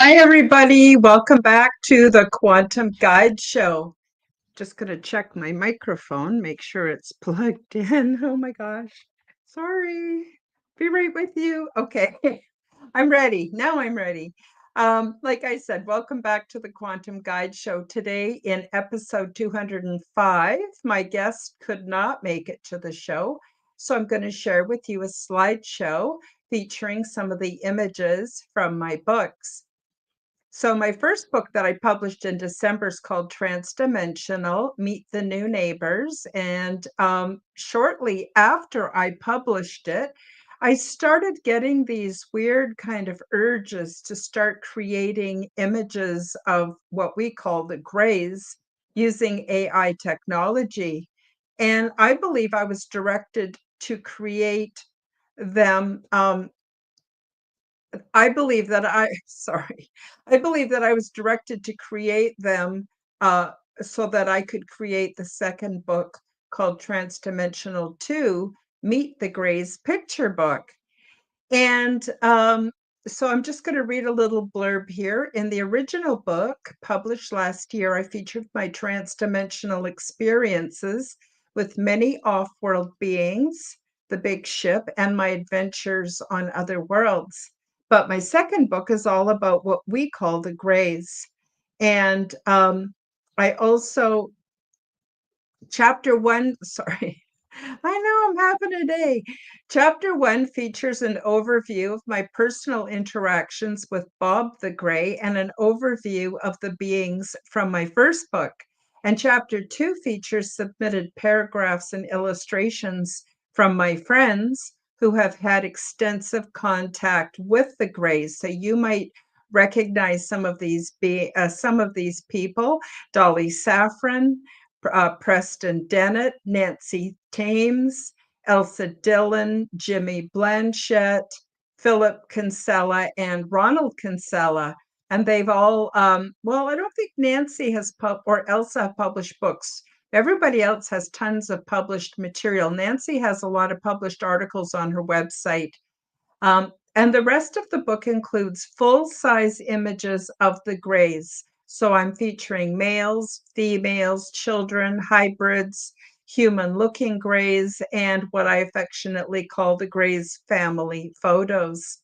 Hi, everybody. Welcome back to the Quantum Guide Show. Just going to check my microphone, make sure it's plugged in. Oh my gosh. Sorry. Be right with you. Okay. I'm ready. Now I'm ready. Like I said, welcome back to the Quantum Guide Show. Today, in episode 205, my guest could not make it to the show. So I'm going to share with you a slideshow featuring some of the images from my books. So my first book that I published in December is called Transdimensional, Meet the New Neighbors. And shortly after I published it, I started getting these weird kind of urges to start creating images of what we call the grays using AI technology. And I believe I was directed to create them I believe that I sorry. I believe that I was directed to create them, so that I could create the second book called Transdimensional 2, Meet the Grays picture book. And, so I'm just gonna read a little blurb here. In the original book, published last year, I featured my transdimensional experiences with many off-world beings, the big ship, and my adventures on other worlds. But my second book is all about what we call the grays. And, I also chapter 1 sorry. I know I'm having a day. Chapter 1 features an overview of my personal interactions with Bob the Gray and an overview of the beings from my first book. And chapter 2 features submitted paragraphs and illustrations from my friends who have had extensive contact with the Grays. So you might recognize some of these people: Dolly Saffron, Preston Dennett, Nancy Thames, Elsa Dillon, Jimmy Blanchett, Philip Kinsella, and Ronald Kinsella. And they've all, well, I don't think Nancy has or Elsa have published books. Everybody else has tons of published material. Nancy has a lot of published articles on her website. And the rest of the book includes full-size images of the grays. So I'm featuring males, females, children, hybrids, human-looking grays, and what I affectionately call the Grays family photos.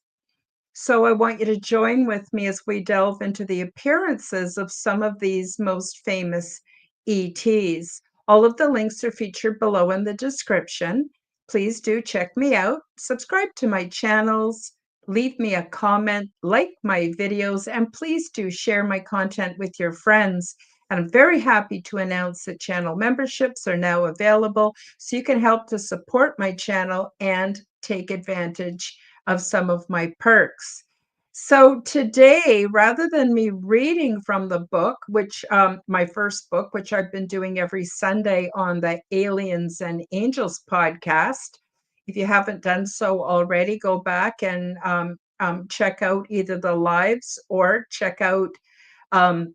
So I want you to join with me as we delve into the appearances of some of these most famous ETs. All of the links are featured below in the description. Please do check me out, subscribe to my channels, leave me a comment, like my videos, and please do share my content with your friends. And I'm very happy to announce that channel memberships are now available, so you can help to support my channel and take advantage of some of my perks. So today, rather than me reading from the book, which my first book, which I've been doing every Sunday on the Aliens and Angels podcast, if you haven't done so already, go back and check out either the lives or check out um,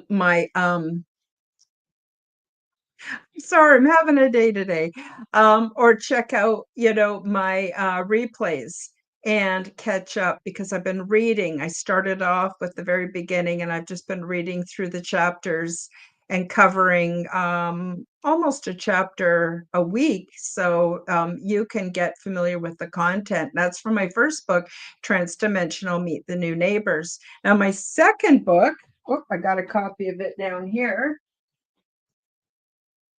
my sorry, I'm having a day today. Or check out, my replays and catch up because I've been reading. I started off with the very beginning and I've just been reading through the chapters and covering almost a chapter a week. So you can get familiar with the content. That's from my first book, Transdimensional Meet the New Neighbors. Now, my second book, oh, I got a copy of it down here.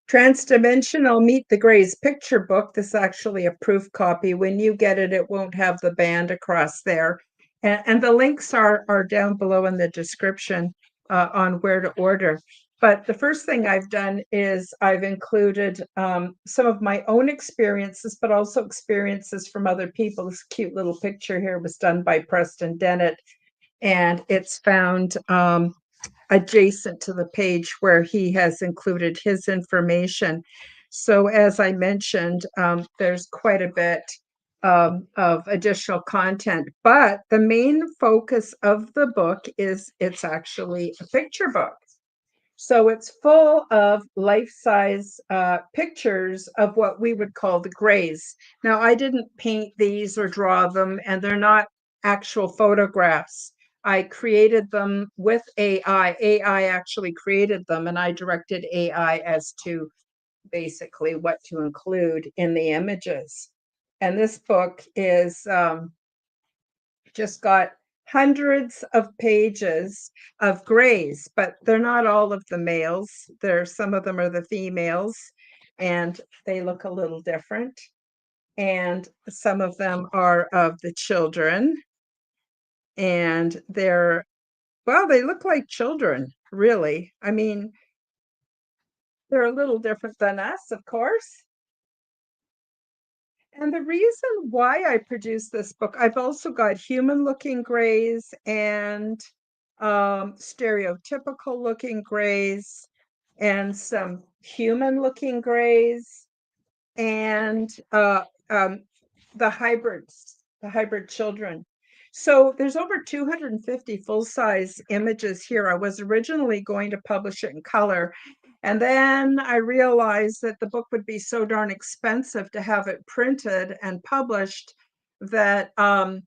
Transdimensional Meet the Grays picture book. This is actually a proof copy. When you get it, it won't have the band across there. And the links are down below in the description on where to order. But the first thing I've done is I've included some of my own experiences, but also experiences from other people. This cute little picture here was done by Preston Dennett, and it's found adjacent to the page where he has included his information. So as I mentioned, there's quite a bit of additional content, but the main focus of the book is it's actually a picture book. So it's full of life-size pictures of what we would call the grays. Now, I didn't paint these or draw them, and they're not actual photographs. I created them with AI. AI actually created them, and I directed AI as to basically what to include in the images. And this book is just got hundreds of pages of grays, but they're not all of the males. Some of them are the females, and they look a little different. And some of them are of the children, and well, they look like children, really. I mean, they're a little different than us, of course. And the reason why I produced this book, I've also got human-looking grays and stereotypical-looking grays and some human-looking grays and the hybrid children. So there's over 250 full-size images here. I was originally going to publish it in color, and then I realized that the book would be so darn expensive to have it printed and published that I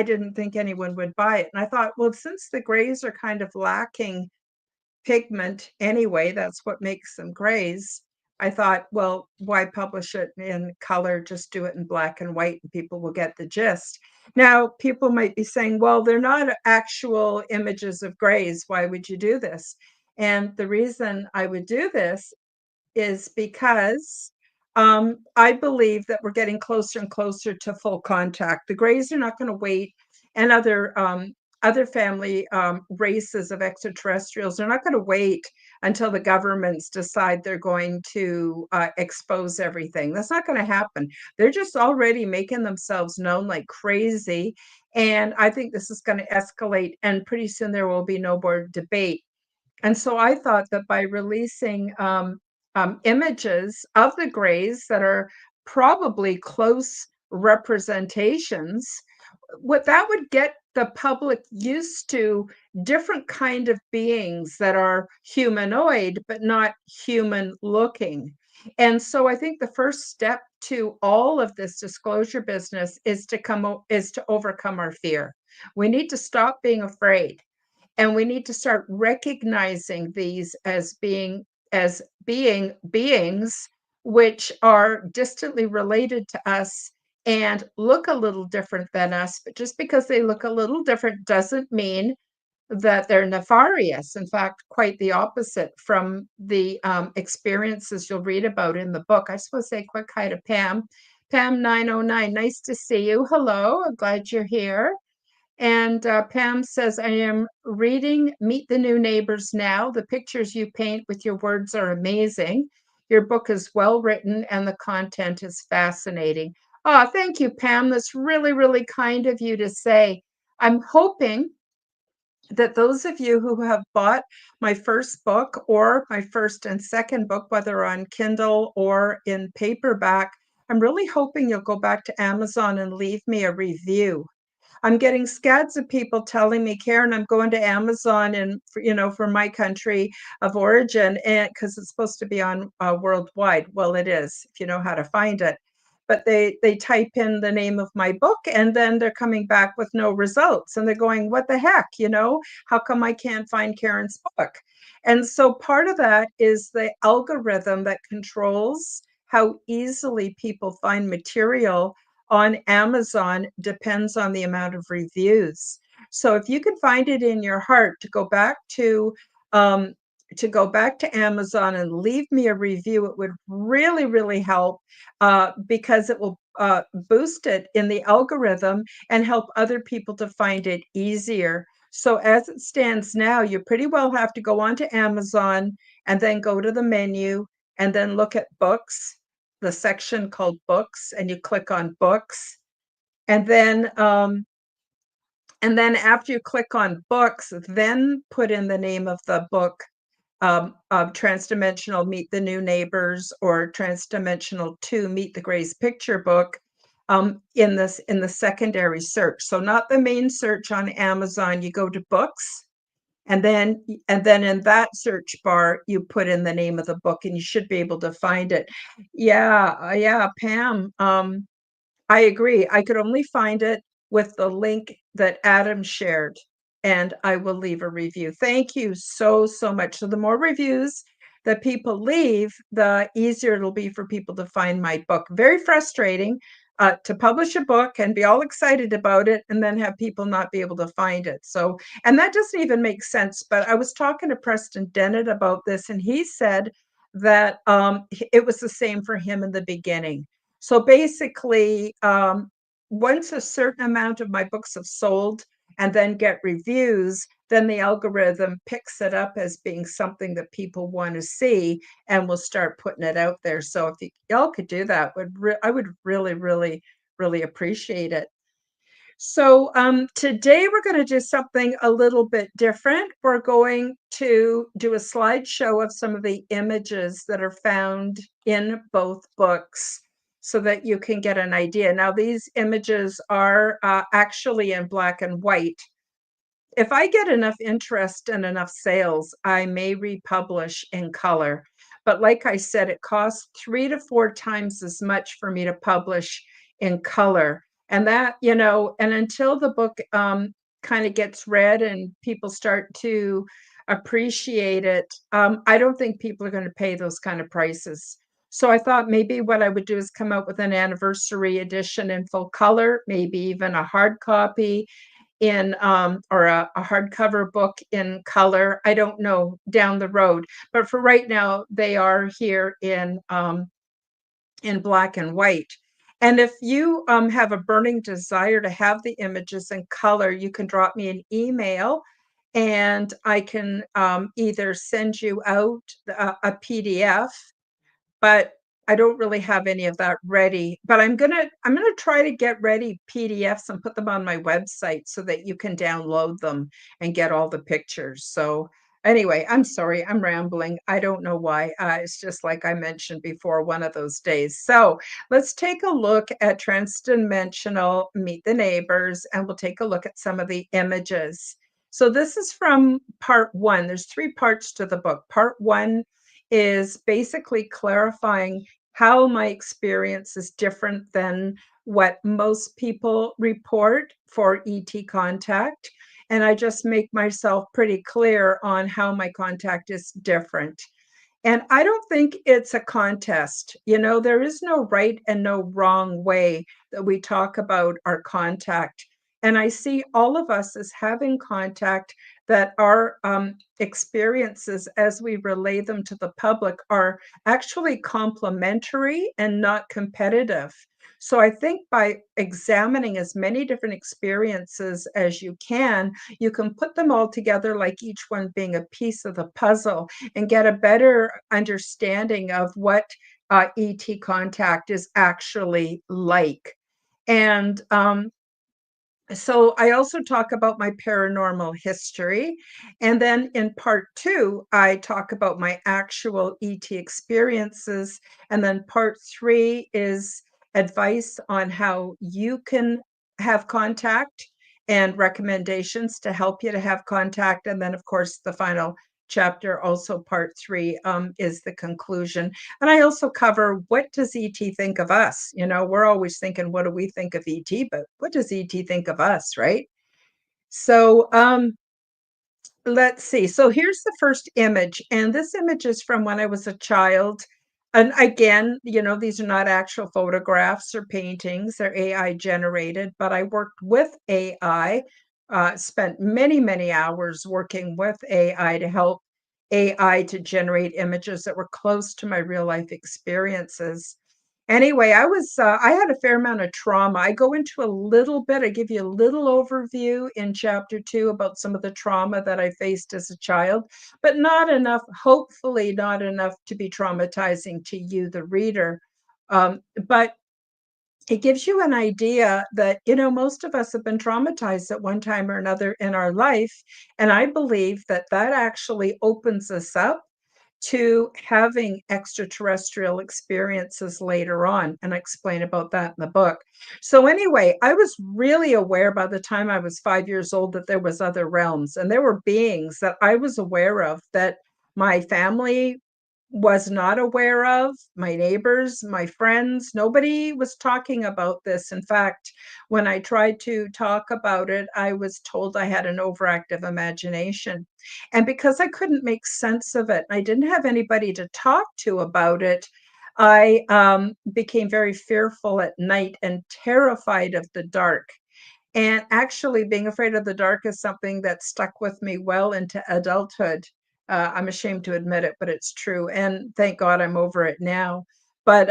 didn't think anyone would buy it. And I thought, well, since the grays are kind of lacking pigment anyway, that's what makes them grays. I thought, well, why publish it in color? Just do it in black and white and people will get the gist. Now, people might be saying, well, they're not actual images of grays. Why would you do this? And the reason I would do this is because I believe that we're getting closer and closer to full contact. The grays are not going to wait, and other family races of extraterrestrials are not going to wait until the governments decide they're going to expose everything. That's not going to happen. They're just already making themselves known like crazy, and I think this is going to escalate, and pretty soon there will be no more debate. And so I thought that by releasing images of the grays that are probably close representations, what that would get the public used to different kind of beings that are humanoid but not human looking. And so I think the first step to all of this disclosure business is to overcome our fear. We need to stop being afraid, and we need to start recognizing these as being beings which are distantly related to us and look a little different than us. But just because they look a little different doesn't mean that they're nefarious. In fact, quite the opposite from the experiences you'll read about in the book. I just want to say a quick hi to Pam. Pam 909, nice to see you. Hello, I'm glad you're here. And Pam says, I am reading Meet the New Neighbors now. The pictures you paint with your words are amazing. Your book is well written and the content is fascinating. Oh, thank you, Pam. That's really, really kind of you to say. I'm hoping that those of you who have bought my first book or my first and second book, whether on Kindle or in paperback, I'm really hoping you'll go back to Amazon and leave me a review. I'm getting scads of people telling me, Karen, I'm going to Amazon and for my country of origin, and because it's supposed to be on worldwide. Well, it is if you know how to find it. But they type in the name of my book and then they're coming back with no results, and they're going, what the heck? How come I can't find Karen's book? And so part of that is the algorithm that controls how easily people find material on Amazon depends on the amount of reviews. So if you can find it in your heart um, to go back to Amazon and leave me a review, it would really, really help because it will boost it in the algorithm and help other people to find it easier. So as it stands now, you pretty well have to go onto Amazon and then go to the menu and then look at books, the section called books, and you click on books. And then after you click on books, then put in the name of the book, Transdimensional Meet the New Neighbors or Transdimensional 2 Meet the Grays picture book in the secondary search. So not the main search on Amazon, you go to books. And then in that search bar, you put in the name of the book and you should be able to find it. Yeah, Pam. I agree. I could only find it with the link that Adam shared. and I will leave a review. Thank you so, so much. So the more reviews that people leave, the easier it'll be for people to find my book. Very frustrating to publish a book and be all excited about it and then have people not be able to find it. So, and that doesn't even make sense. But I was talking to Preston Dennett about this, and he said that it was the same for him in the beginning. So basically, once a certain amount of my books have sold and then get reviews, then the algorithm picks it up as being something that people want to see and will start putting it out there. So if y'all could do that, I would really, really, really appreciate it. So today we're going to do something a little bit different. We're going to do a slideshow of some of the images that are found in both books so that you can get an idea. Now, these images are actually in black and white. If I get enough interest and enough sales, I may republish in color. But like I said, it costs 3 to 4 times as much for me to publish in color. And that, and until the book kind of gets read and people start to appreciate it, I don't think people are going to pay those kind of prices. So I thought maybe what I would do is come out with an anniversary edition in full color, maybe even a hard copy in or a hardcover book in color. I don't know down the road, but for right now, they are here in black and white. And if you have a burning desire to have the images in color, you can drop me an email and I can either send you out a PDF, but I don't really have any of that ready. But I'm gonna try to get ready PDFs and put them on my website so that you can download them and get all the pictures. So anyway, I'm sorry, I'm rambling. I don't know why. It's just like I mentioned before, one of those days. So let's take a look at Transdimensional Meet the Neighbors, and we'll take a look at some of the images. So this is from part one. There's 3 parts to the book. Part one is basically clarifying how my experience is different than what most people report for ET contact. And I just make myself pretty clear on how my contact is different. And I don't think it's a contest. There is no right and no wrong way that we talk about our contact. And I see all of us as having contact, that our experiences as we relay them to the public are actually complementary and not competitive. So I think by examining as many different experiences as you can put them all together, like each one being a piece of the puzzle, and get a better understanding of what ET contact is actually like. And so I also talk about my paranormal history. And then in part two, I talk about my actual ET experiences. And then part three is advice on how you can have contact and recommendations to help you to have contact. And then, of course, the final chapter, also part three, is the conclusion. And I also cover, what does ET think of us? We're always thinking, what do we think of ET? But what does ET think of us, right? So let's see. So here's the first image. And this image is from when I was a child. And again, these are not actual photographs or paintings, they're AI generated, but I worked with AI, spent many, many hours working with AI to help AI to generate images that were close to my real life experiences. Anyway, I had a fair amount of trauma. I go into a little bit, I give you a little overview in chapter 2 about some of the trauma that I faced as a child, but not enough, hopefully not enough to be traumatizing to you, the reader. But it gives you an idea that, most of us have been traumatized at one time or another in our life. And I believe that that actually opens us up to having extraterrestrial experiences later on, and I explain about that in the book. So anyway, I was really aware by the time I was 5 years old that there was other realms, and there were beings that I was aware of that my family was not aware of. My neighbors, my friends, nobody was talking about this. In fact, when I tried to talk about it, I was told I had an overactive imagination. And because I couldn't make sense of it, I didn't have anybody to talk to about it, I became very fearful at night and terrified of the dark. And actually, being afraid of the dark is something that stuck with me well into adulthood. I'm ashamed to admit it, but it's true. And thank God I'm over it now. But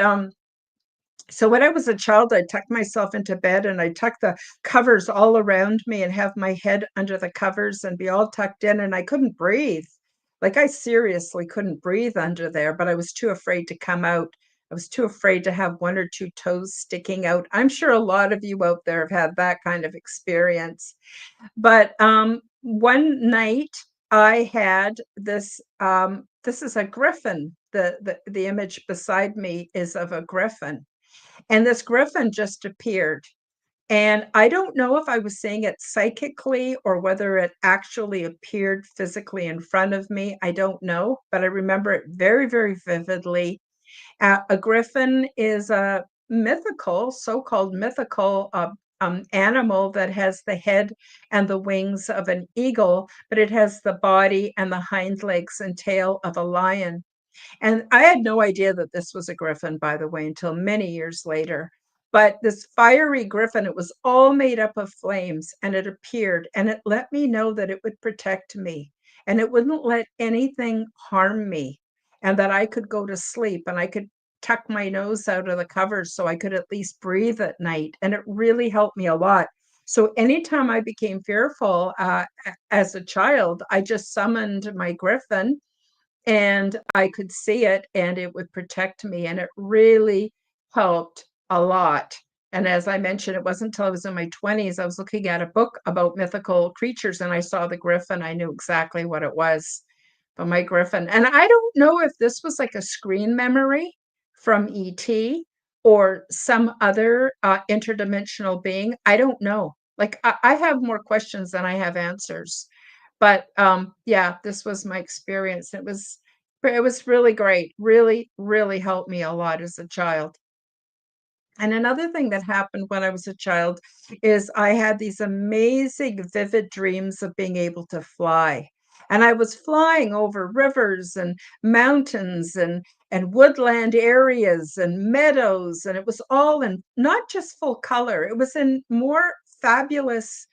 so when I was a child, I tucked myself into bed and I tucked the covers all around me and have my head under the covers and be all tucked in, and I couldn't breathe. Like I seriously couldn't breathe under there, but I was too afraid to come out. I was too afraid to have one or two toes sticking out. I'm sure a lot of you out there have had that kind of experience. But one night I had this. This is a griffin. The image beside me is of a griffin, and this griffin just appeared. And I don't know if I was seeing it psychically or whether it actually appeared physically in front of me. I don't know, but I remember it very, very vividly. A griffin is a mythical, so-called mythical animal that has the head and the wings of an eagle, but it has the body and the hind legs and tail of a lion. And I had no idea that this was a griffin, by the way, until many years later. But this fiery griffin, it was all made up of flames, and it appeared, and it let me know that it would protect me, and it wouldn't let anything harm me, and that I could go to sleep, and I could tuck my nose out of the covers so I could at least breathe at night. And it really helped me a lot. So anytime I became fearful as a child, I just summoned my griffin and I could see it and it would protect me. And it really helped a lot. And as I mentioned, it wasn't until I was in my 20s, I was looking at a book about mythical creatures and I saw the griffin. I knew exactly what it was. But my griffin, and I don't know if this was like a screen memory from ET or some other interdimensional being. I don't know. Like I have more questions than I have answers. But yeah, this was my experience. It was really great. Really, really helped me a lot as a child. And another thing that happened when I was a child is I had these amazing, vivid dreams of being able to fly. And I was flying over rivers and mountains and woodland areas and meadows. And it was all in not just full color, it was in more fabulous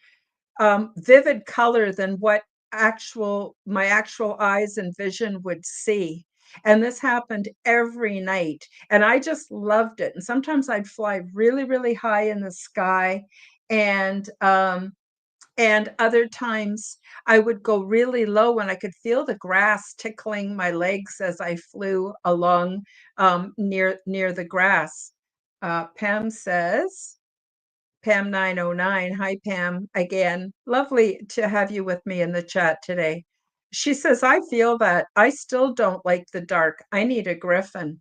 vivid color than what my actual eyes and vision would see. And this happened every night, and I just loved it. And sometimes I'd fly really, really high in the sky, and other times I would go really low, and I could feel the grass tickling my legs as I flew along near the grass. Pam says, Pam 909. Hi, Pam. Again, lovely to have you with me in the chat today. She says, I feel that I still don't like the dark. I need a griffin.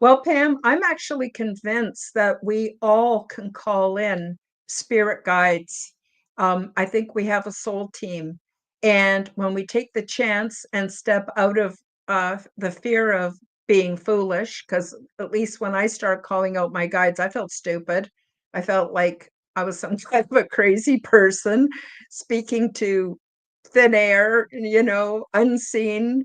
Well, Pam, I'm actually convinced that we all can call in spirit guides. I think we have a soul team. And when we take the chance and step out of the fear of being foolish, because at least when I started calling out my guides, I felt stupid. I felt like I was some kind of a crazy person speaking to thin air, unseen,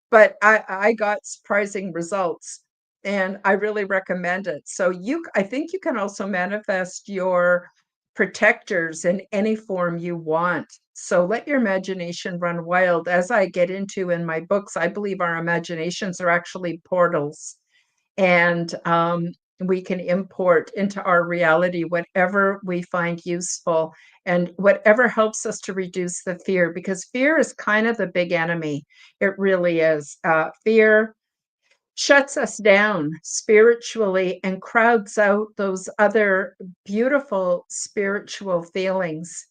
but I got surprising results, and I really recommend it. So I think you can also manifest your protectors in any form you want. So let your imagination run wild. As I get into in my books, I believe our imaginations are actually portals, and we can import into our reality whatever we find useful and whatever helps us to reduce the fear, because fear is kind of the big enemy. It really is. Fear shuts us down spiritually and crowds out those other beautiful spiritual feelings.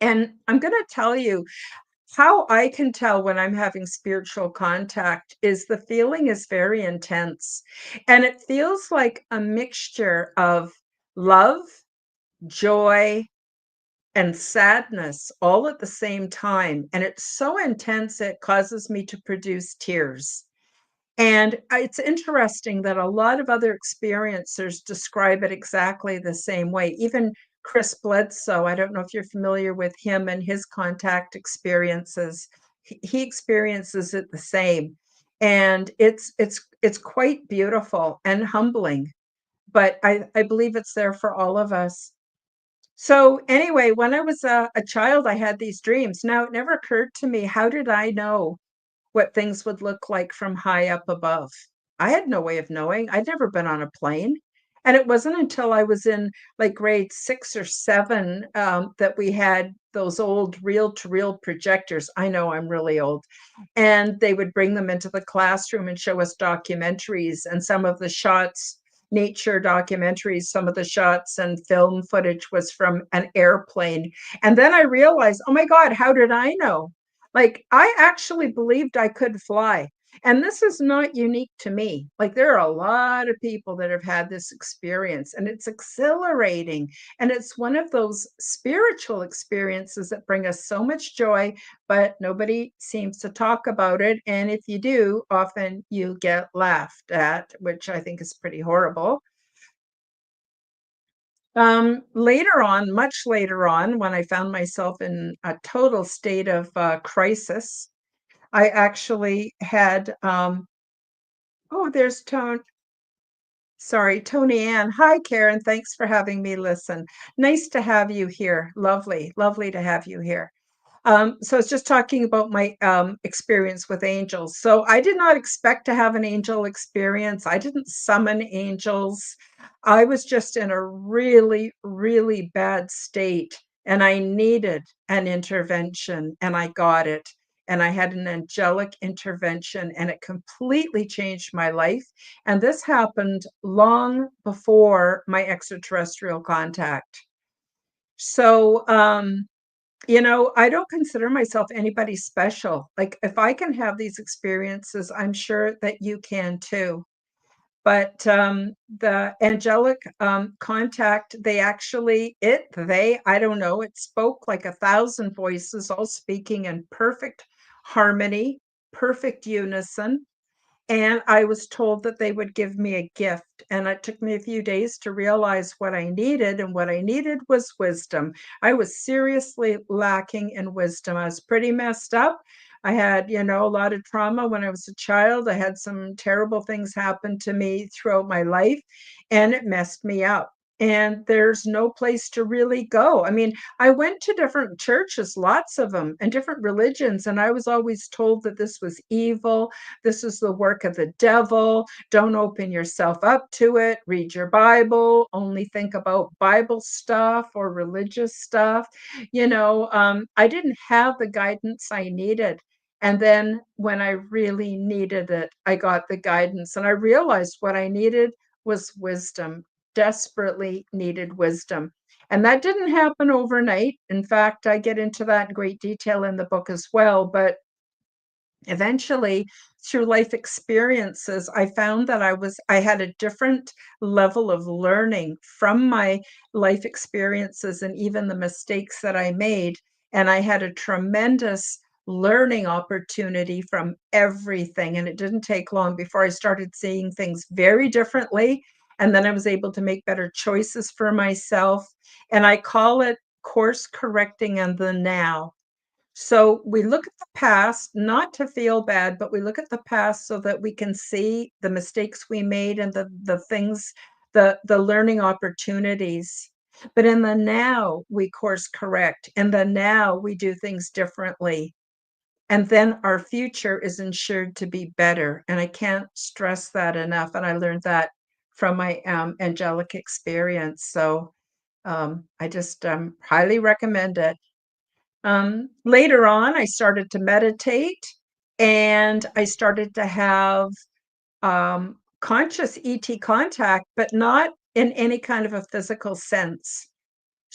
And I'm going to tell you, how I can tell when I'm having spiritual contact is the feeling is very intense, and it feels like a mixture of love, joy, and sadness all at the same time, and it's so intense it causes me to produce tears. And it's interesting that a lot of other experiencers describe it exactly the same way. Even Chris Bledsoe, I don't know if you're familiar with him and his contact experiences. He experiences it the same. And it's quite beautiful and humbling, but I believe it's there for all of us. So anyway, when I was a child, I had these dreams. Now, it never occurred to me, how did I know what things would look like from high up above? I had no way of knowing. I'd never been on a plane. And it wasn't until I was in like grade 6 or 7 that we had those old reel to reel projectors. I know I'm really old. And they would bring them into the classroom and show us documentaries, and some of the shots, nature documentaries, some of the shots and film footage was from an airplane. And then I realized, oh my God, how did I know? Like, I actually believed I could fly. And this is not unique to me. Like, there are a lot of people that have had this experience, and it's exhilarating. And it's one of those spiritual experiences that bring us so much joy, but nobody seems to talk about it. And if you do, often you get laughed at, which I think is pretty horrible. Later on, much later on, when I found myself in a total state of crisis, I actually had, oh, there's Tony Ann. Hi, Karen. Thanks for having me listen. Nice to have you here. Lovely, lovely to have you here. So I was just talking about my experience with angels. So I did not expect to have an angel experience. I didn't summon angels. I was just in a really, really bad state, and I needed an intervention, and I got it. And I had an angelic intervention, and it completely changed my life. And this happened long before my extraterrestrial contact. So, I don't consider myself anybody special. Like, if I can have these experiences, I'm sure that you can too. But the angelic contact, I don't know, it spoke like 1,000 voices, all speaking in perfect harmony, perfect unison. And I was told that they would give me a gift, and it took me a few days to realize what I needed, and what I needed was wisdom. I was seriously lacking in wisdom. I was pretty messed up. I had, a lot of trauma when I was a child. I had some terrible things happen to me throughout my life, and it messed me up. And there's no place to really go. I mean, I went to different churches, lots of them, and different religions, and I was always told that this was evil, this is the work of the devil. Don't open yourself up to it. Read your Bible. Only think about Bible stuff or religious stuff. I didn't have the guidance I needed. And then when I really needed it, I got the guidance, and I realized what I needed was wisdom, desperately needed wisdom. And that didn't happen overnight. In fact, I get into that in great detail in the book as well. But eventually, through life experiences, I found that I had a different level of learning from my life experiences and even the mistakes that I made. And I had a tremendous learning opportunity from everything. And it didn't take long before I started seeing things very differently. And then I was able to make better choices for myself. And I call it course correcting in the now. So we look at the past, not to feel bad, but we look at the past so that we can see the mistakes we made and the things, the learning opportunities. But in the now, we course correct. In the now, we do things differently. And then our future is ensured to be better. And I can't stress that enough. And I learned that from my angelic experience. So I just highly recommend it. Later on, I started to meditate, and I started to have conscious ET contact, but not in any kind of a physical sense.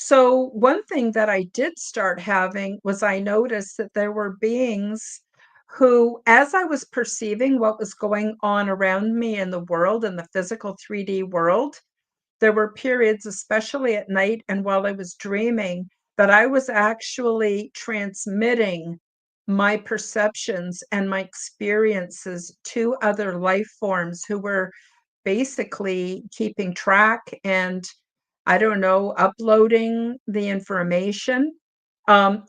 So, one thing that I did start having was I noticed that there were beings who, as I was perceiving what was going on around me in the world, in the physical 3D world, there were periods, especially at night and while I was dreaming, that I was actually transmitting my perceptions and my experiences to other life forms who were basically keeping track and, I don't know, uploading the information.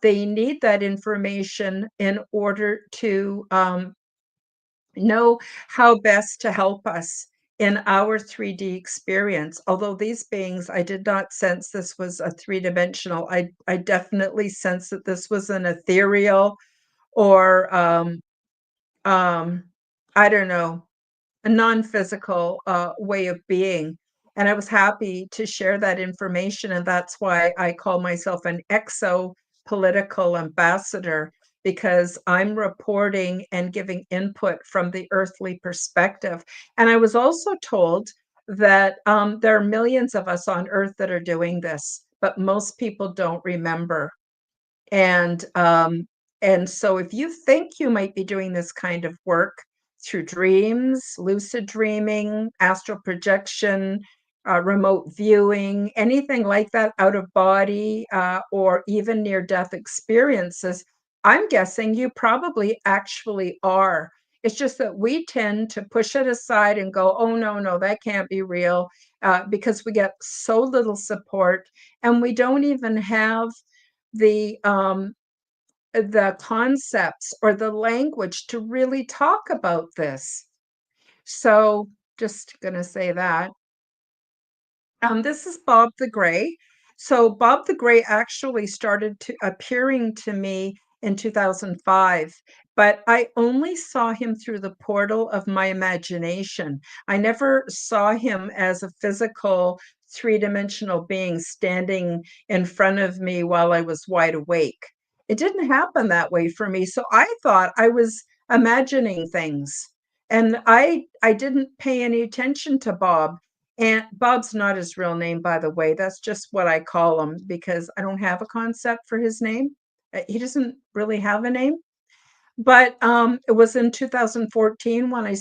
They need that information in order to know how best to help us in our 3D experience. Although these beings, I did not sense this was a three-dimensional. I definitely sense that this was an ethereal or um, I don't know, a non-physical way of being. And I was happy to share that information. And that's why I call myself an exo-political ambassador, because I'm reporting and giving input from the earthly perspective. And I was also told that there are millions of us on Earth that are doing this, but most people don't remember. And, um, and so if you think you might be doing this kind of work through dreams, lucid dreaming, astral projection, remote viewing, anything like that, out of body, or even near death experiences, I'm guessing you probably actually are. It's just that we tend to push it aside and go, oh, no, no, that can't be real, because we get so little support and we don't even have the concepts or the language to really talk about this. So just gonna say that. This is Bob the Gray. So Bob the Gray actually started to appearing to me in 2005, but I only saw him through the portal of my imagination. I never saw him as a physical three-dimensional being standing in front of me while I was wide awake. It didn't happen that way for me. So I thought I was imagining things. And I didn't pay any attention to Bob, and Bob's not his real name, by the way. That's just what I call him because I don't have a concept for his name. He doesn't really have a name. But it was in 2014 when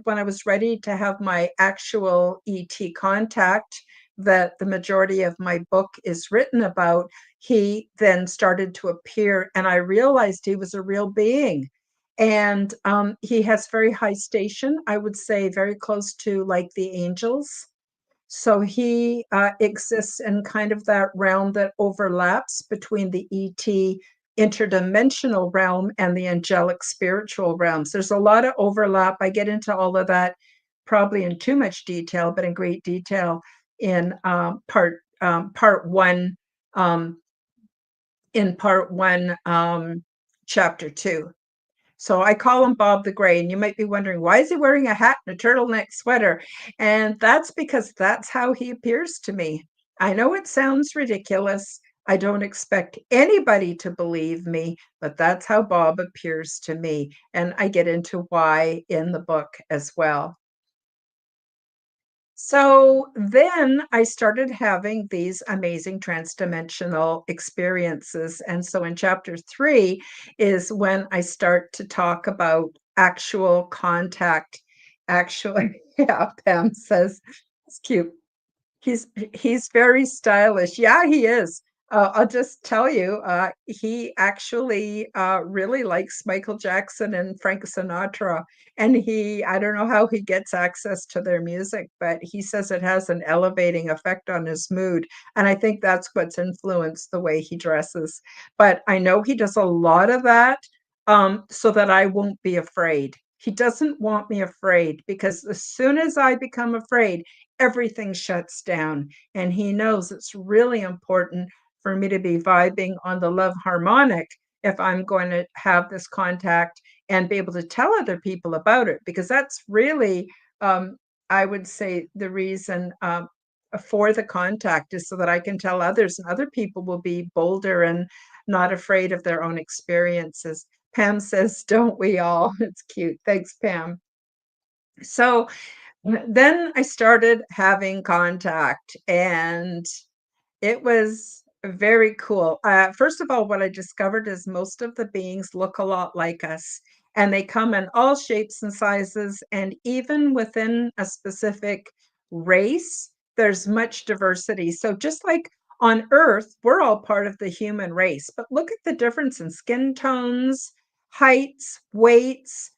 when I was ready to have my actual ET contact that the majority of my book is written about. He then started to appear, and I realized he was a real being. And he has very high station, I would say, very close to like the angels. So he exists in kind of that realm that overlaps between the ET interdimensional realm and the angelic spiritual realms. There's a lot of overlap. I get into all of that probably in too much detail, but in great detail in part one, um, in part one, chapter two. So I call him Bob the Gray, and you might be wondering, why is he wearing a hat and a turtleneck sweater? And that's because that's how he appears to me. I know it sounds ridiculous. I don't expect anybody to believe me, but that's how Bob appears to me. And I get into why in the book as well. So then I started having these amazing transdimensional experiences. And so in chapter three is when I start to talk about actual contact. Actually, yeah, Pam says it's cute. He's very stylish. Yeah, he is. I'll just tell you, he actually really likes Michael Jackson and Frank Sinatra, and I don't know how he gets access to their music, but he says it has an elevating effect on his mood, and I think that's what's influenced the way he dresses. But I know he does a lot of that, so that I won't be afraid. He doesn't want me afraid because as soon as I become afraid, everything shuts down. And he knows it's really important for me to be vibing on the love harmonic if I'm going to have this contact and be able to tell other people about it, because that's really, I would say, the reason for the contact is so that I can tell others, and other people will be bolder and not afraid of their own experiences. Pam says, don't we all? It's cute. Thanks, Pam. So then I started having contact, and it was very cool. First of all, what I discovered is most of the beings look a lot like us, and they come in all shapes and sizes, and even within a specific race, there's much diversity. So just like on Earth, we're all part of the human race, but look at the difference in skin tones, heights, weights,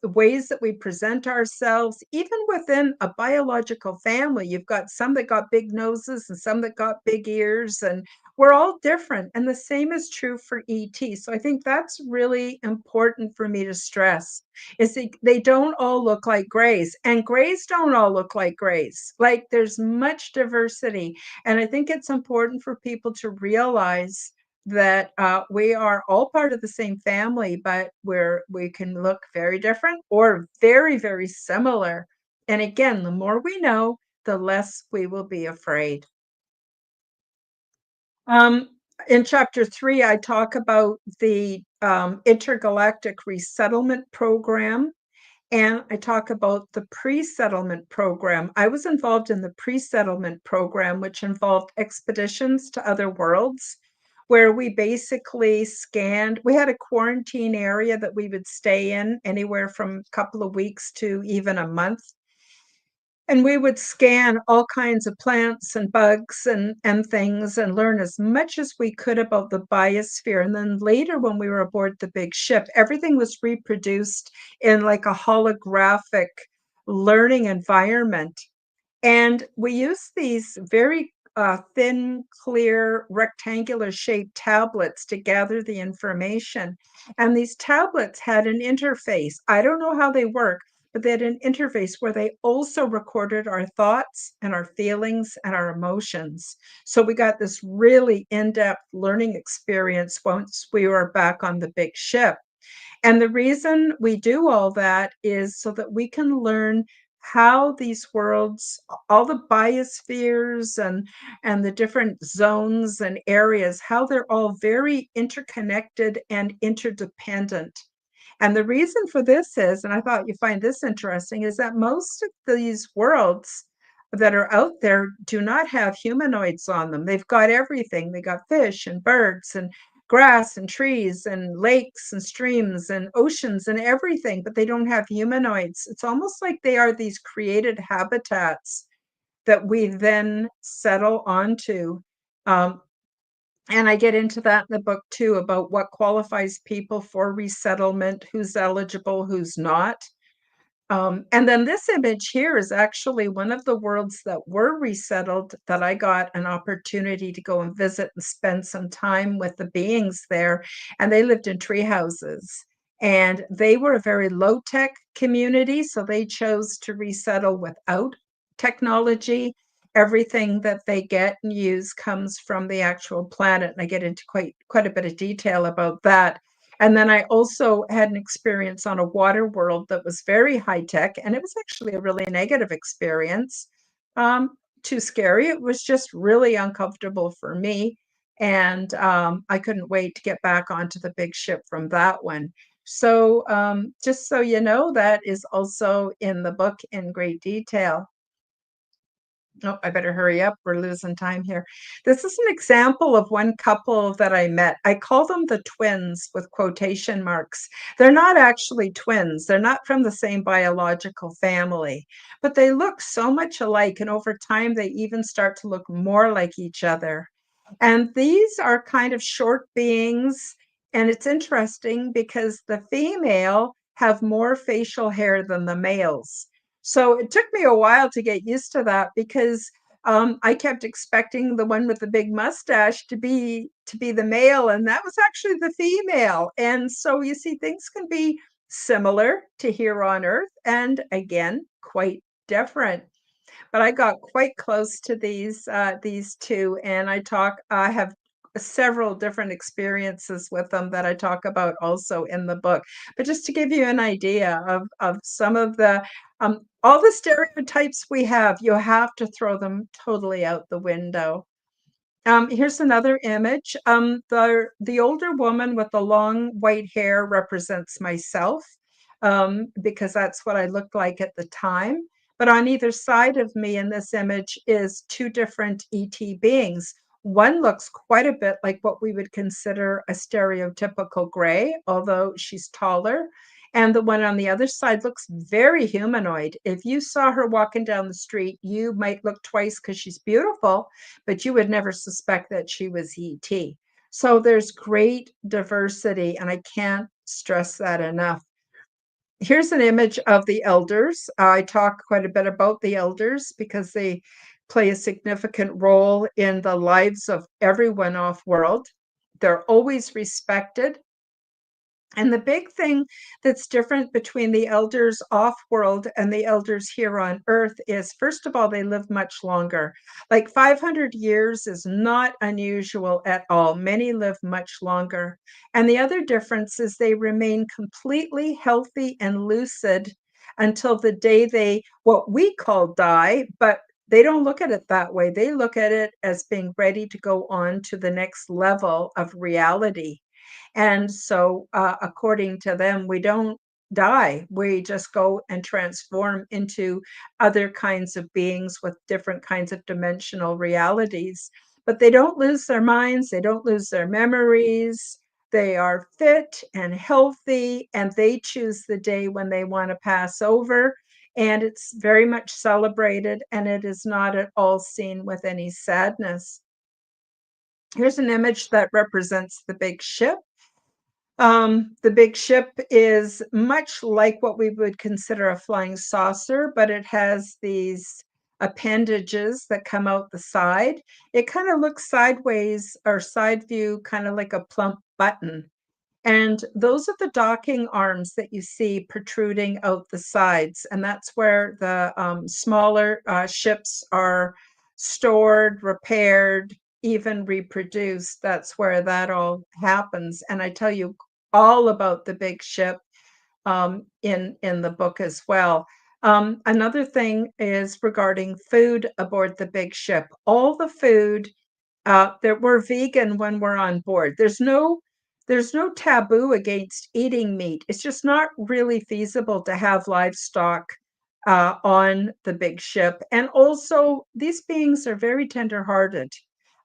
ways that we present ourselves, even within a biological family. You've got some that got big noses and some that got big ears, and we're all different. And the same is true for ET. So I think that's really important for me to stress is they don't all look like grays, and grays don't all look like grays. Like there's much diversity. And I think it's important for people to realize that we are all part of the same family, but we can look very different or very, very similar. And again, the more we know, the less we will be afraid. Um, in chapter 3, I talk about the intergalactic resettlement program, and I talk about the pre-settlement program. I was involved in the pre-settlement program, which involved expeditions to other worlds, where we basically scanned. We had a quarantine area that we would stay in anywhere from a couple of weeks to even a month. And we would scan all kinds of plants and bugs and things and learn as much as we could about the biosphere. And then later, when we were aboard the big ship, everything was reproduced in like a holographic learning environment. And we use these very thin, clear, rectangular shaped tablets to gather the information. And these tablets had an interface. I don't know how they work, but they had an interface where they also recorded our thoughts and our feelings and our emotions. So we got this really in-depth learning experience once we were back on the big ship. And the reason we do all that is so that we can learn how these worlds, all the biospheres and the different zones and areas, how they're all very interconnected and interdependent. And the reason for this is, and I thought you find this interesting, is that most of these worlds that are out there do not have humanoids on them. They've got everything. They got fish and birds and grass and trees and lakes and streams and oceans and everything, but they don't have humanoids. It's almost like they are these created habitats that we then settle onto. Um, and I get into that in the book too about what qualifies people for resettlement, who's eligible, who's not. And then this image here is actually one of the worlds that were resettled that I got an opportunity to go and visit and spend some time with the beings there. And they lived in tree houses. And they were a very low-tech community, so they chose to resettle without technology. Everything that they get and use comes from the actual planet. And I get into quite a bit of detail about that. And then I also had an experience on a water world that was very high tech, and it was actually a really negative experience. Too scary. It was just really uncomfortable for me. And I couldn't wait to get back onto the big ship from that one. So just so you know, that is also in the book in great detail. Oh, I better hurry up. We're losing time here. This is an example of one couple that I met. I call them the twins with quotation marks. They're not actually twins. They're not from the same biological family, but they look so much alike. And over time, they even start to look more like each other. And these are kind of short beings. And it's interesting because the female have more facial hair than the males. So it took me a while to get used to that because I kept expecting the one with the big mustache to be the male, and that was actually the female. And so you see, things can be similar to here on Earth, and again, quite different. But I got quite close to these two, and I have several different experiences with them that I talk about also in the book. But just to give you an idea of some of the all the stereotypes we have, you have to throw them totally out the window. Here's another image. The older woman with the long white hair represents myself, because that's what I looked like at the time. But on either side of me in this image is two different ET beings. One looks quite a bit like what we would consider a stereotypical gray, although she's taller. And the one on the other side looks very humanoid. If you saw her walking down the street, you might look twice because she's beautiful, but you would never suspect that she was ET. So there's great diversity, and I can't stress that enough. Here's an image of the elders. I talk quite a bit about the elders because they play a significant role in the lives of everyone off-world. They're always respected. And the big thing that's different between the elders off-world and the elders here on Earth is, first of all, they live much longer. Like 500 years is not unusual at all. Many live much longer. And the other difference is they remain completely healthy and lucid until the day they, what we call die, but they don't look at it that way. They look at it as being ready to go on to the next level of reality. And so, according to them, we don't die. We just go and transform into other kinds of beings with different kinds of dimensional realities. But they don't lose their minds, they don't lose their memories. They are fit and healthy, and they choose the day when they want to pass over. And it's very much celebrated, and it is not at all seen with any sadness. Here's an image that represents the big ship. The big ship is much like what we would consider a flying saucer, but it has these appendages that come out the side. It kind of looks sideways or side view, kind of like a plump button. And those are the docking arms that you see protruding out the sides. And that's where the smaller ships are stored, repaired, even reproduced. That's where that all happens. And I tell you all about the big ship in the book as well. Another thing is regarding food aboard the big ship. All the food that we're vegan when we're on board. There's no taboo against eating meat. It's just not really feasible to have livestock on the big ship. And also, these beings are very tender-hearted.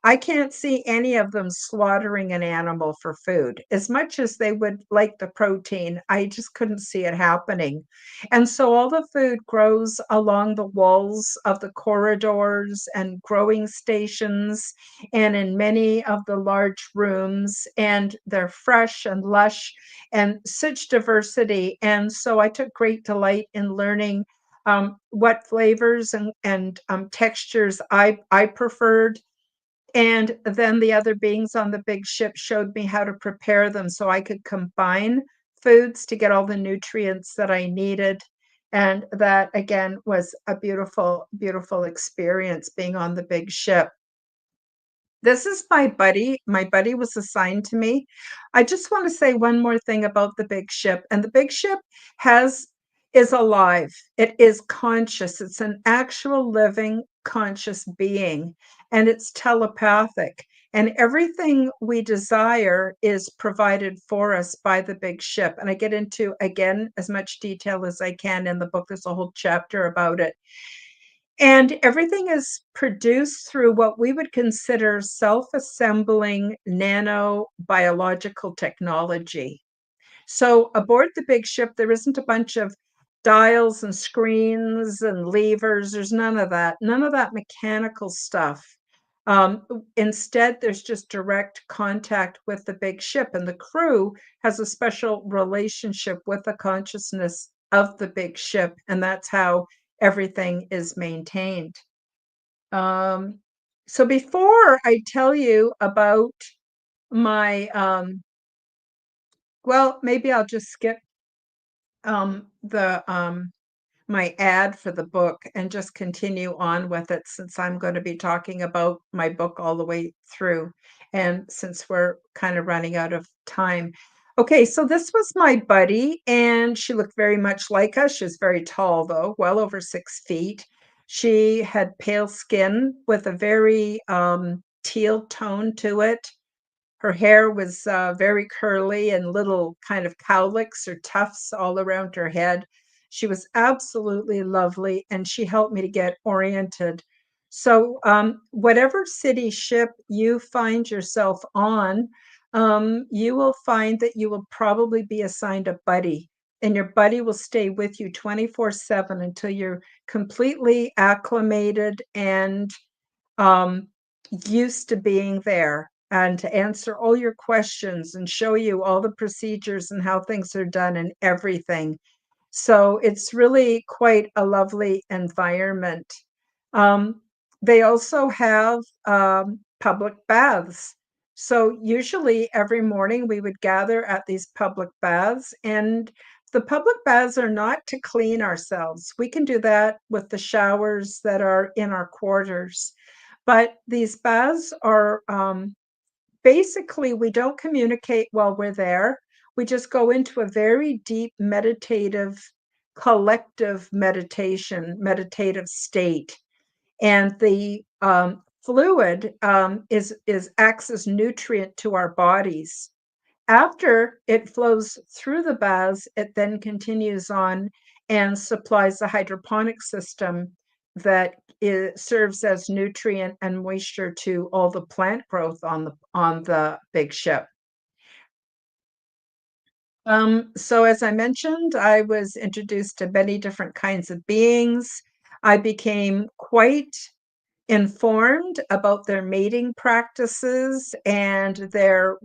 I can't see any of them slaughtering an animal for food. As much as they would like the protein, I just couldn't see it happening. And so all the food grows along the walls of the corridors and growing stations and in many of the large rooms, and they're fresh and lush and such diversity. And so I took great delight in learning what flavors and textures I preferred. And then the other beings on the big ship showed me how to prepare them so I could combine foods to get all the nutrients that I needed. And that again was a beautiful, beautiful experience being on the big ship. This is my buddy. My buddy was assigned to me. I just want to say one more thing about the big ship. And the big ship has is alive. It is conscious. It's an actual living conscious being, and it's telepathic. And everything we desire is provided for us by the big ship. And I get into, again, as much detail as I can in the book. There's a whole chapter about it. And everything is produced through what we would consider self-assembling nanobiological technology. So aboard the big ship, there isn't a bunch of dials and screens and levers. There's none of that mechanical stuff. Instead, there's just direct contact with the big ship, and the crew has a special relationship with the consciousness of the big ship, and that's how everything is maintained. Um, so before I tell you about my, well, maybe I'll just skip the my ad for the book and just continue on with it since I'm going to be talking about my book all the way through. And since we're kind of running out of time. Okay, so this was my buddy, and she looked very much like us. She was very tall, though, well over 6 feet. She had pale skin with a very teal tone to it. Her hair was very curly and little kind of cowlicks or tufts all around her head. She was absolutely lovely, and she helped me to get oriented. So, whatever city ship you find yourself on, you will find that you will probably be assigned a buddy, and your buddy will stay with you 24/7 until you're completely acclimated and um, used to being there. and to answer all your questions and show you all the procedures and how things are done and everything. So it's really quite a lovely environment. Um, they also have public baths. So usually every morning we would gather at these public baths, and the public baths are not to clean ourselves. We can do that with the showers that are in our quarters. But these baths are basically, we don't communicate while we're there. We just go into a very deep meditative, collective meditative state. And the fluid is acts as nutrient to our bodies. After it flows through the baths, it then continues on and supplies the hydroponic system that serves as nutrient and moisture to all the plant growth on the big ship. So as I mentioned, I was introduced to many different kinds of beings. I became quite informed about their mating practices and their,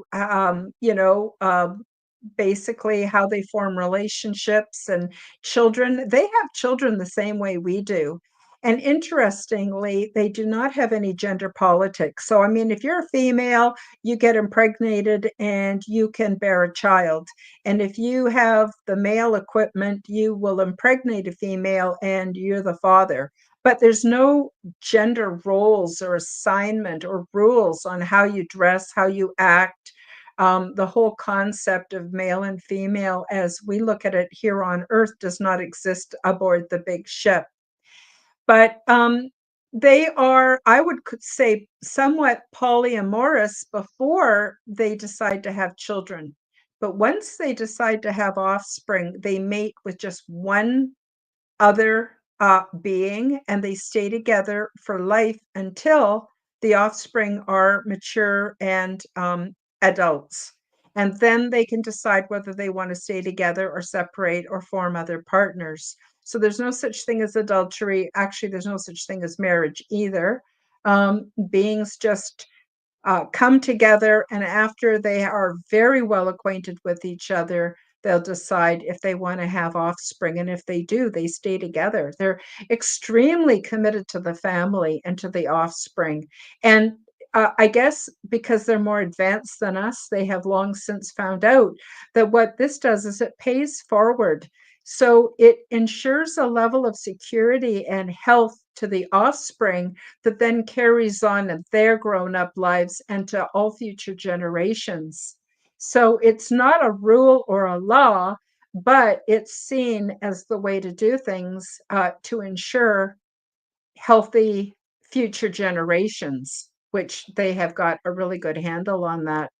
basically how they form relationships and children. They have children the same way we do. And interestingly, they do not have any gender politics. So, I mean, if you're a female, you get impregnated and you can bear a child. And if you have the male equipment, you will impregnate a female and you're the father. But there's no gender roles or assignment or rules on how you dress, how you act. The whole concept of male and female, as we look at it here on Earth, does not exist aboard the big ship. But they are, I would say, somewhat polyamorous before they decide to have children. But once they decide to have offspring, they mate with just one other being, and they stay together for life until the offspring are mature and adults. And then they can decide whether they want to stay together or separate or form other partners. So there's no such thing as adultery. Actually, there's no such thing as marriage either. Beings just come together, and after they are very well acquainted with each other, they'll decide if they want to have offspring. And if they do, they stay together. They're extremely committed to the family and to the offspring. And I guess because they're more advanced than us, they have long since found out that what this does is it pays forward. So it ensures a level of security and health to the offspring that then carries on in their grown-up lives and to all future generations. So it's not a rule or a law, but it's seen as the way to do things to ensure healthy future generations, which they have got a really good handle on that.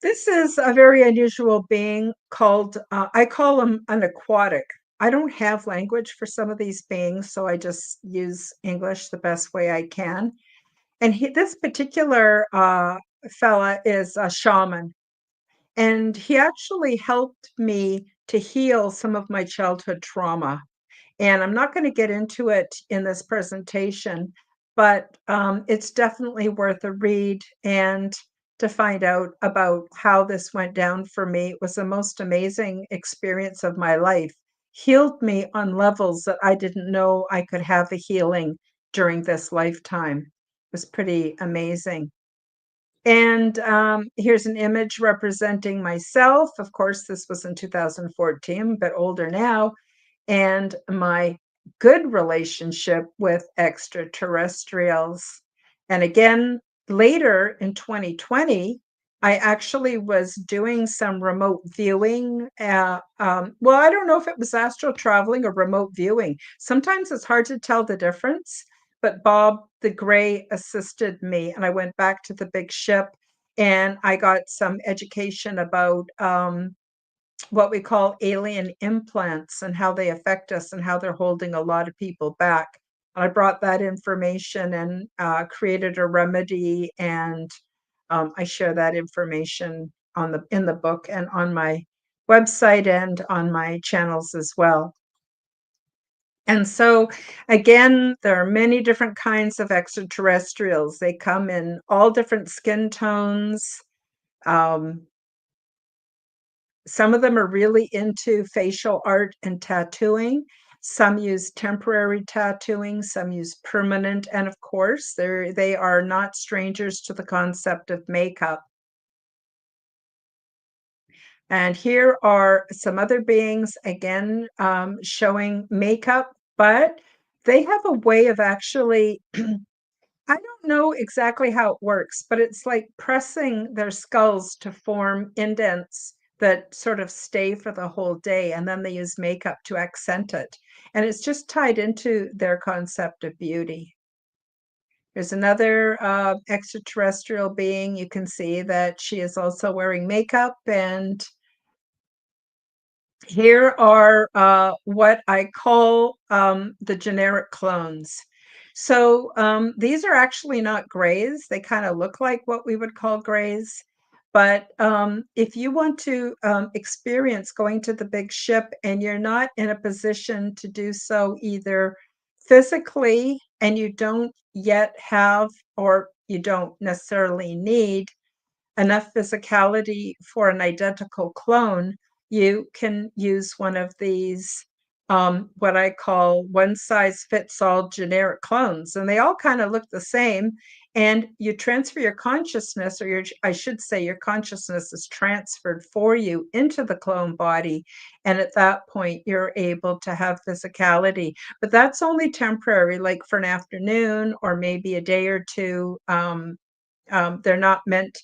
This is a very unusual being called, I call him an aquatic. I don't have language for some of these beings, so I just use English the best way I can. And this particular fella is a shaman, and he actually helped me to heal some of my childhood trauma. And I'm not going to get into it in this presentation, but it's definitely worth a read and to find out about how this went down for me. It was the most amazing experience of my life. Healed me on levels that I didn't know I could have a healing during this lifetime. It was pretty amazing. And here's an image representing myself. Of course, this was in 2014, but older now, and my good relationship with extraterrestrials. And again, later in 2020, I actually was doing some remote viewing. Well, I don't know if it was astral traveling or remote viewing. Sometimes it's hard to tell the difference, but Bob the Gray assisted me, and I went back to the big ship and I got some education about what we call alien implants and how they affect us and how they're holding a lot of people back. I brought that information and created a remedy, and I share that information in the book and on my website and on my channels as well. And so, again, there are many different kinds of extraterrestrials. They come in all different skin tones. Um, some of them are really into facial art and tattooing. Some use temporary tattooing, some use permanent, and of course, they are not strangers to the concept of makeup. And here are some other beings, again, showing makeup, but they have a way of actually, I don't know exactly how it works, but it's like pressing their skulls to form indents that sort of stay for the whole day, and then they use makeup to accent it. And it's just tied into their concept of beauty. There's another extraterrestrial being. You can see that she is also wearing makeup, and here are what I call the generic clones. So these are actually not grays. They kind of look like what we would call grays. But if you want to experience going to the big ship and you're not in a position to do so either physically, and you don't yet have, or you don't necessarily need enough physicality for an identical clone, you can use one of these, what I call one size fits all generic clones. And they all kind of look the same. And you transfer your consciousness, or I should say, your consciousness is transferred for you into the clone body. And at that point, you're able to have physicality. But that's only temporary, like for an afternoon or maybe a day or two. They're not meant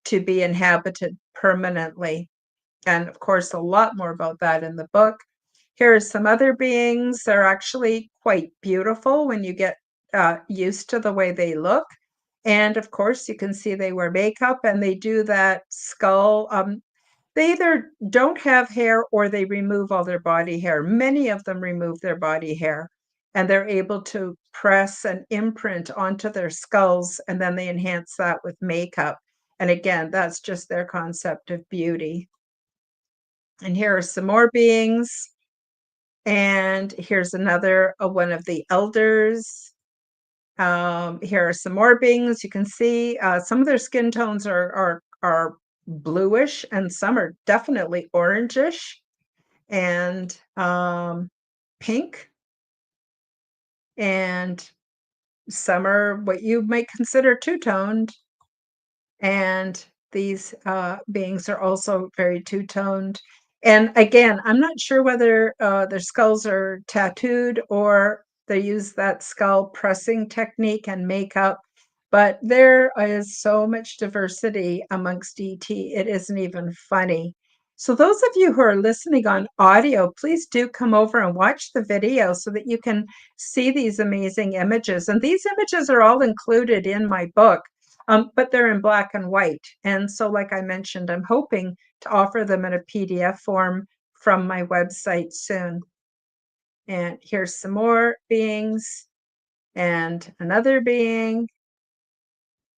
to be inhabited permanently. And of course, a lot more about that in the book. Here are some other beings. They're actually quite beautiful when you get used to the way they look. And of course, you can see they wear makeup and they do that skull. They either don't have hair or they remove all their body hair. Many of them remove their body hair and they're able to press an imprint onto their skulls and then they enhance that with makeup. And again, that's just their concept of beauty. And here are some more beings. And here's another one of the elders. Here are some more beings. You can see some of their skin tones are bluish, and some are definitely orangish and pink, and some are what you might consider two-toned. And these beings are also very two-toned. And again, I'm not sure whether their skulls are tattooed or they use that skull pressing technique and makeup, but there is so much diversity amongst ET, it isn't even funny. So those of you who are listening on audio, please do come over and watch the video so that you can see these amazing images. And these images are all included in my book. But they're in black and white. And so, like I mentioned, I'm hoping to offer them in a PDF form from my website soon. And here's some more beings, and another being,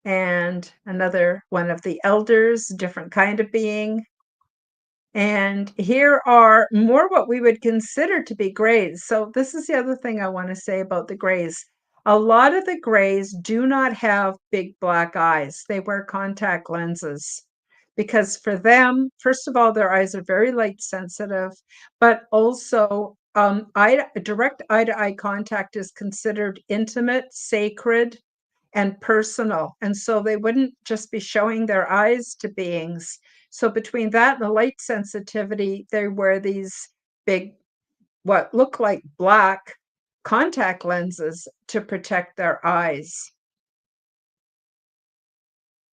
and another one of the elders, different kind of being. And here are more what we would consider to be grays. So this is the other thing I want to say about the grays. A lot of the grays do not have big black eyes. They wear contact lenses because for them, first of all, their eyes are very light sensitive, but also direct eye-to-eye contact is considered intimate, sacred, and personal. And so they wouldn't just be showing their eyes to beings. So between that and the light sensitivity, they wear these big, what look like black contact lenses to protect their eyes.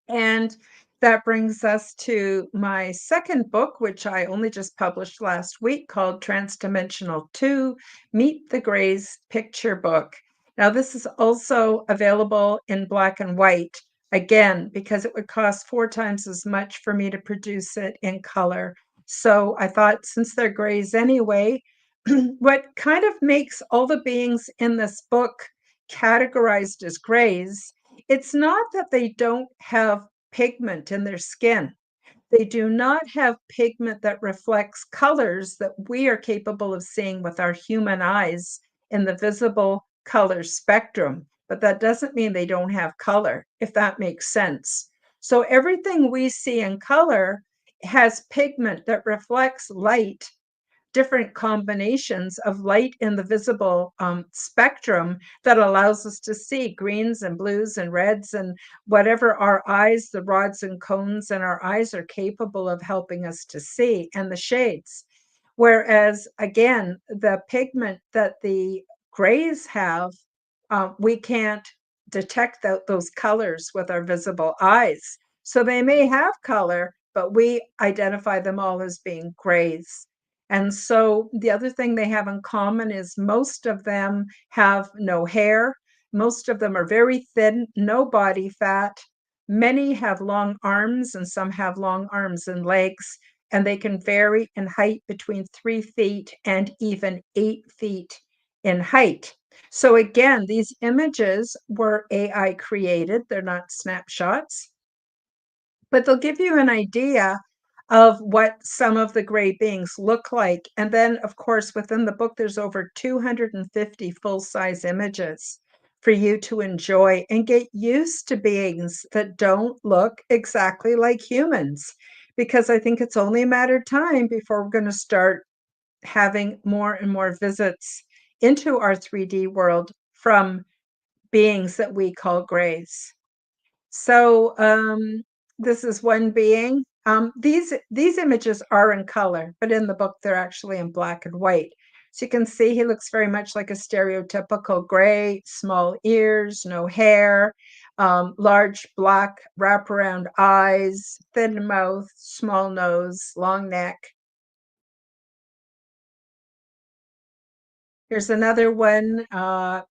And that brings us to my second book, which I only just published last week, called Transdimensional 2, Meet the Greys Picture Book. Now, this is also available in black and white, again, because it would cost 4 times as much for me to produce it in color. So I thought, since they're grays anyway, what kind of makes all the beings in this book categorized as grays, it's not that they don't have pigment in their skin. They do not have pigment that reflects colors that we are capable of seeing with our human eyes in the visible color spectrum, but that doesn't mean they don't have color, if that makes sense. So everything we see in color has pigment that reflects light, different combinations of light in the visible spectrum that allows us to see greens and blues and reds and whatever our eyes, the rods and cones in our eyes are capable of helping us to see, and the shades. Whereas, again, the pigment that the grays have, we can't detect those colors with our visible eyes. So they may have color, but we identify them all as being grays. And so the other thing they have in common is most of them have no hair. Most of them are very thin, no body fat. Many have long arms, and some have long arms and legs, and they can vary in height between 3 feet and even 8 feet in height. So again, these images were AI created. They're not snapshots, but they'll give you an idea of what some of the gray beings look like. And then, of course, within the book, there's over 250 full-size images for you to enjoy and get used to beings that don't look exactly like humans, because I think it's only a matter of time before we're going to start having more and more visits into our 3D world from beings that we call grays. So this is one being. These images are in color, but in the book they're actually in black and white. So you can see he looks very much like a stereotypical gray, small ears, no hair, large black wraparound eyes, thin mouth, small nose, long neck. Here's another one,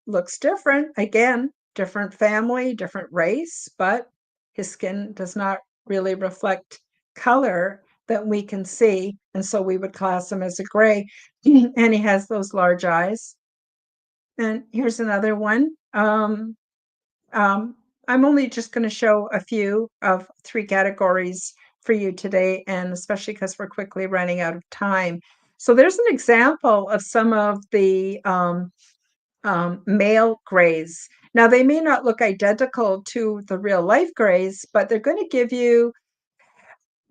looks different. Again, different family, different race, but his skin does not really reflect color that we can see, and so we would class him as a gray, and he has those large eyes. And here's another one. Um, I'm only just gonna show a few of 3 categories for you today, and especially because 'cause we're quickly running out of time. So there's an example of some of the, male grays. Now, they may not look identical to the real life grays, but they're gonna give you,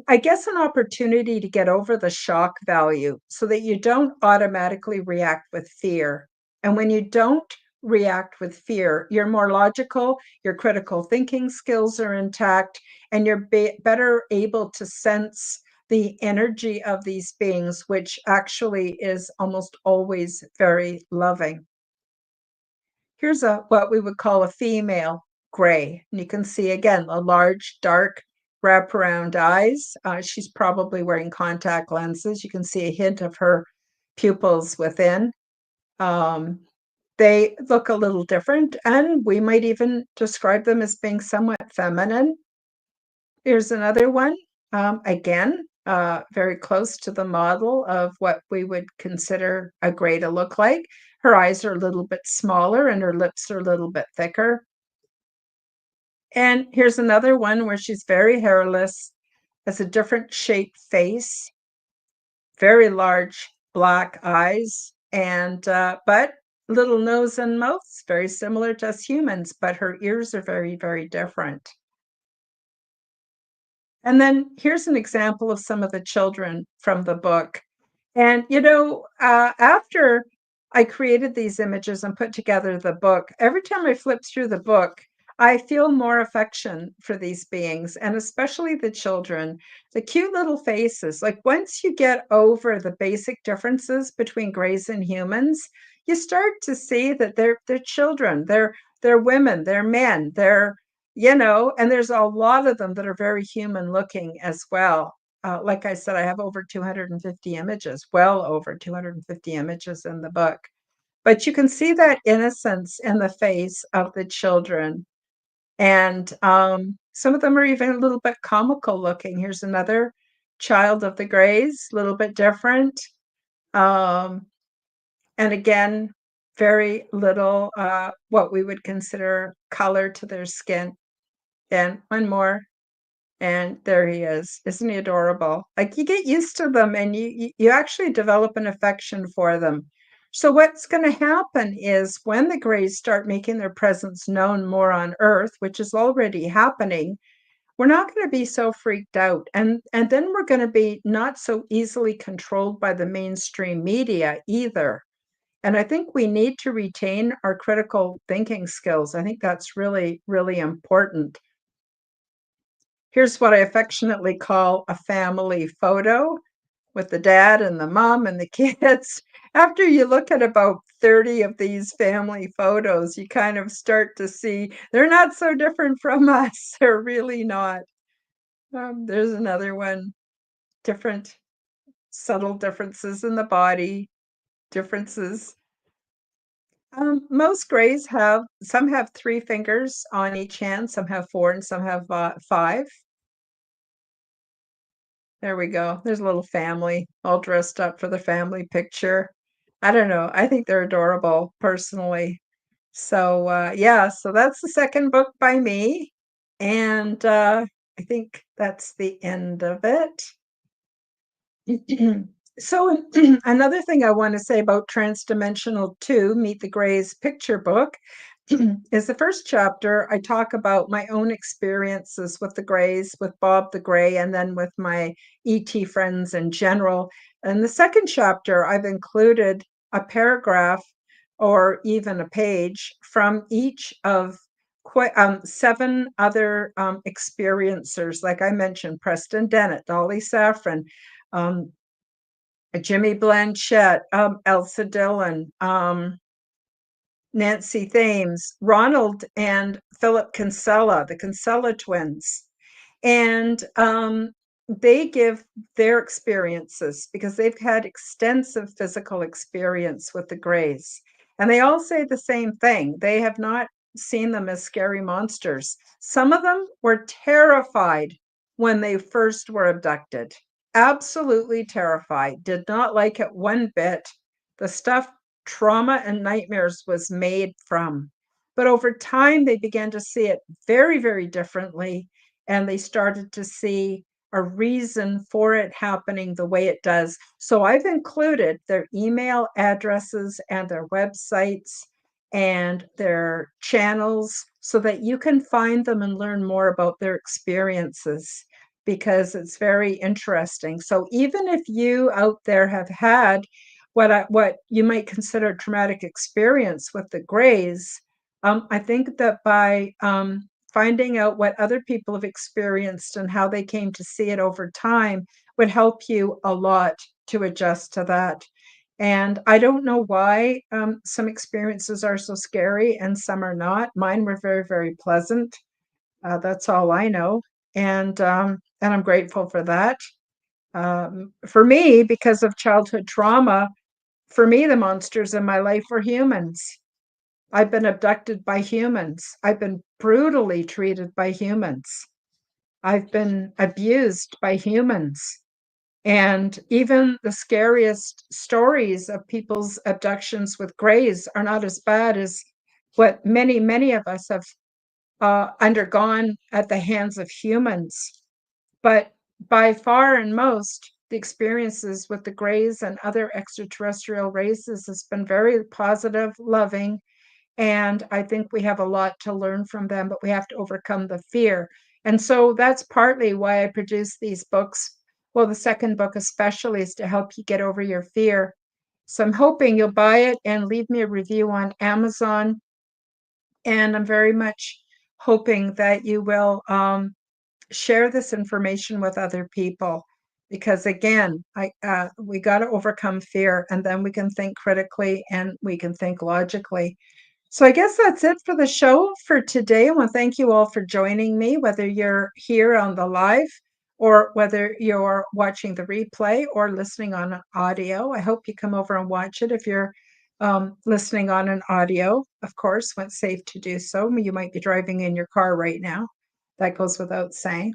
I guess, an opportunity to get over the shock value so that you don't automatically react with fear. And when you don't react with fear, you're more logical, your critical thinking skills are intact, and you're better able to sense the energy of these beings, which actually is almost always very loving. Here's a what we would call a female gray, and you can see again a large, dark wraparound eyes. She's probably wearing contact lenses. You can see a hint of her pupils within. Um, they look a little different, and we might even describe them as being somewhat feminine. Here's another one. Again, very close to the model of what we would consider a gray to look like. Her eyes are a little bit smaller and her lips are a little bit thicker. And here's another one where she's very hairless, has a different shaped face, very large black eyes, and but little nose and mouth, very similar to us humans, but her ears are very, very different. And then here's an example of some of the children from the book. And, after I created these images and put together the book, every time I flip through the book, I feel more affection for these beings, and especially the children, the cute little faces. Like once you get over the basic differences between grays and humans, you start to see that they're children, they're women, they're men, and there's a lot of them that are very human looking as well. Like I said, I have over 250 images, well over 250 images in the book. But you can see that innocence in the face of the children. And some of them are even a little bit comical looking. Here's another child of the Greys, a little bit different. Um, and again, very little what we would consider color to their skin. And one more. And there he is. Isn't he adorable? Like, you get used to them and you actually develop an affection for them. So what's going to happen is when the Greys start making their presence known more on Earth, which is already happening, we're not going to be so freaked out. And then we're going to be not so easily controlled by the mainstream media either. And I think we need to retain our critical thinking skills. I think that's really, really important. Here's what I affectionately call a family photo with the dad and the mom and the kids. After you look at about 30 of these family photos, you kind of start to see they're not so different from us. They're really not. There's another one, different, subtle differences in the body, differences. Most Greys some have 3 fingers on each hand, some have 4, and some have 5. There we go. There's a little family all dressed up for the family picture. I don't know. I think they're adorable personally. So, yeah, so that's the second book by me. And I think that's the end of it. So another thing I want to say about Transdimensional 2, Meet the Greys picture book, is the first chapter. I talk about my own experiences with the Greys, with Bob the Grey, and then with my ET friends in general. And the second chapter, I've included a paragraph or even a page from each of 7 other experiencers. Like I mentioned, Preston Dennett, Dolly Safran, um, Jimmy Blanchett, Elsa Dillon, Nancy Thames, Ronald and Philip Kinsella, the Kinsella twins. And they give their experiences because they've had extensive physical experience with the Greys. And they all say the same thing. They have not seen them as scary monsters. Some of them were terrified when they first were abducted. Absolutely terrified, did not like it one bit. The stuff trauma and nightmares was made from. But over time, they began to see it very, very differently. And they started to see a reason for it happening the way it does. So I've included their email addresses and their websites and their channels so that you can find them and learn more about their experiences because it's very interesting. So even if you out there have had what you might consider a traumatic experience with the Greys, I think that by finding out what other people have experienced and how they came to see it over time would help you a lot to adjust to that. And I don't know why some experiences are so scary and some are not. Mine were very, very pleasant. That's all I know. And I'm grateful for that. For me, because of childhood trauma, for me, the monsters in my life were humans. I've been abducted by humans. I've been brutally treated by humans. I've been abused by humans. And even the scariest stories of people's abductions with Greys are not as bad as what many, many of us have undergone at the hands of humans. But by far and most, the experiences with the Greys and other extraterrestrial races has been very positive, loving, and I think we have a lot to learn from them, but we have to overcome the fear. And so that's partly why I produce these books. Well, the second book especially is to help you get over your fear. So I'm hoping you'll buy it and leave me a review on Amazon. And I'm very much hoping that you will share this information with other people because again we got to overcome fear and then we can think critically and we can think logically. So I guess that's it for the show for today. I want to thank you all for joining me, whether you're here on the live or whether you're watching the replay or listening on an audio. I hope you come over and watch it if you're listening on an audio, of course, when it's safe to do so. You might be driving in your car right now. That goes without saying.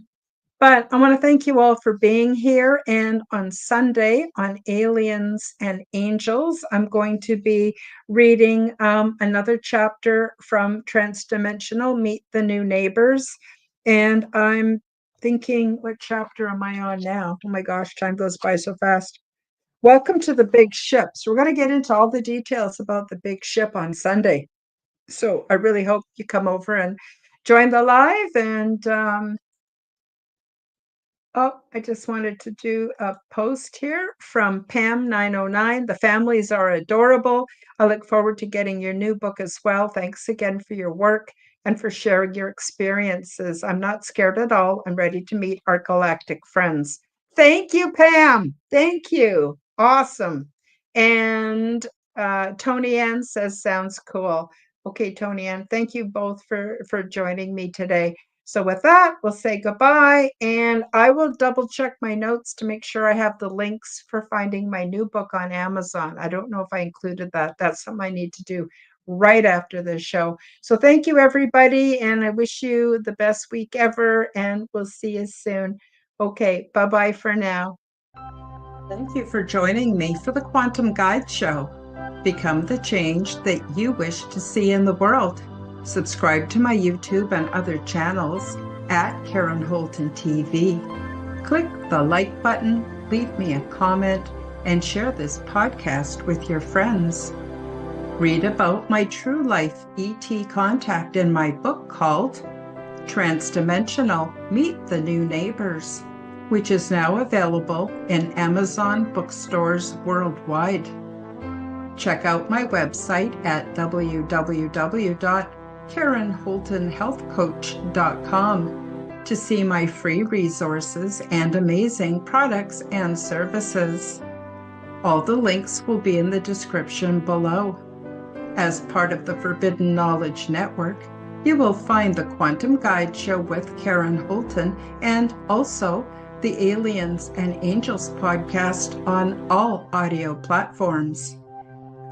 But I want to thank you all for being here. And on Sunday, on Aliens and Angels, I'm going to be reading another chapter from Transdimensional, Meet the New Neighbors. And I'm thinking, what chapter am I on now? Oh my gosh, time goes by so fast. Welcome to the big ship. So we're going to get into all the details about the big ship on Sunday. So I really hope you come over and join the live. And I just wanted to do a post here from Pam 909. The families are adorable. I look forward to getting your new book as well. Thanks again for your work and for sharing your experiences. I'm not scared at all. I'm ready to meet our galactic friends. Thank you, Pam. Thank you. Awesome. And Tony Ann says, sounds cool. Okay, Tony Ann, thank you both for joining me today. So with that, we'll say goodbye, and I will double check my notes to make sure I have the links for finding my new book on Amazon. I don't know if I included that. That's something I need to do right after the show. So thank you, everybody, and I wish you the best week ever, and we'll see you soon. Okay, bye-bye for now. Thank you for joining me for the Quantum Guide Show. Become the change that you wish to see in the world. Subscribe to my YouTube and other channels at Karen Holton TV. Click the like button, leave me a comment, and share this podcast with your friends. Read about my true life ET contact in my book called Transdimensional, Meet the New Neighbors, which is now available in Amazon bookstores worldwide. Check out my website at www.KarenHoltonHealthCoach.com to see my free resources and amazing products and services. All the links will be in the description below. As part of the Forbidden Knowledge Network, you will find the Quantum Guide Show with Karen Holton and also the Aliens and Angels podcast on all audio platforms.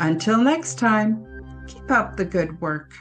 Until next time, keep up the good work.